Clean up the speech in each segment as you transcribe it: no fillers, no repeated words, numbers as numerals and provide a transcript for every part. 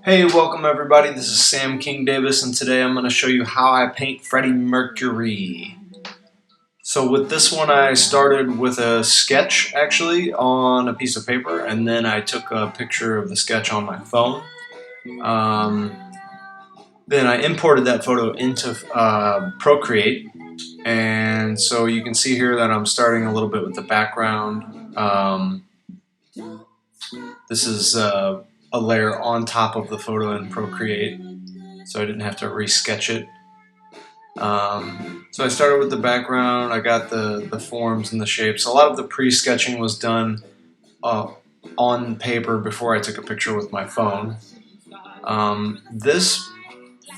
Hey, welcome everybody. This is Sam King Davis, and today I'm going to show you how I paint Freddie Mercury. So with this one, I started with a sketch actually on a piece of paper, and then I took a picture of the sketch on my phone. Then I imported that photo into Procreate, and so you can see here that I'm starting a little bit with the background. This is a layer on top of the photo in Procreate, so I didn't have to resketch it. So I started with the background, I got the forms and the shapes. A lot of the pre-sketching was done on paper before I took a picture with my phone. This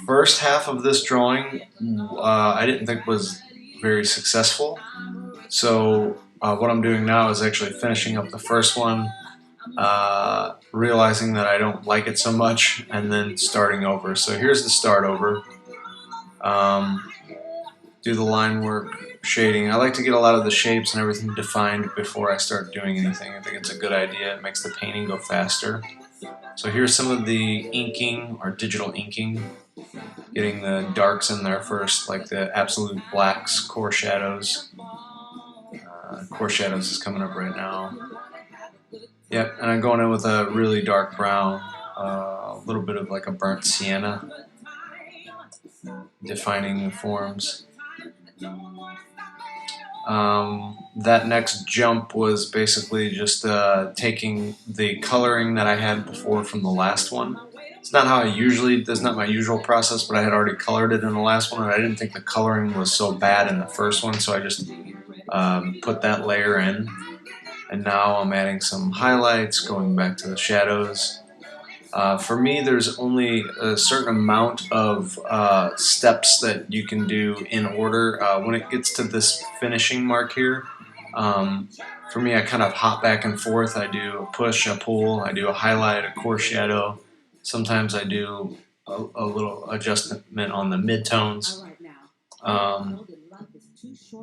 first half of this drawing I didn't think was very successful. So what I'm doing now is actually finishing up the first one, realizing that I don't like it so much, and then starting over. So here's the start over. Do the line work, shading. I like to get a lot of the shapes and everything defined before I start doing anything. I think it's a good idea. It makes the painting go faster. So here's some of the inking or digital inking. Getting the darks in there first, like the absolute blacks, core shadows. Core shadows is coming up right now. Yep, and I'm going in with a really dark brown, a little bit of like a burnt sienna, defining the forms. That next jump was basically just taking the coloring that I had before from the last one. It's not how that's not my usual process, but I had already colored it in the last one, and I didn't think the coloring was so bad in the first one, so I just put that layer in. And now I'm adding some highlights, going back to the shadows. For me, there's only a certain amount of steps that you can do in order. When it gets to this finishing mark here, for me, I kind of hop back and forth. I do a push, a pull, I do a highlight, a core shadow. Sometimes I do a little adjustment on the midtones.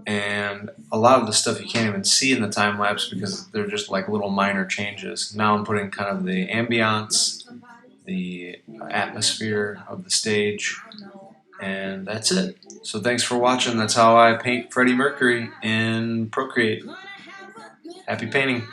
And a lot of the stuff you can't even see in the time lapse because they're just like little minor changes. Now I'm putting kind of the ambiance, the atmosphere of the stage, and that's it. So thanks for watching. That's how I paint Freddie Mercury in Procreate. Happy painting.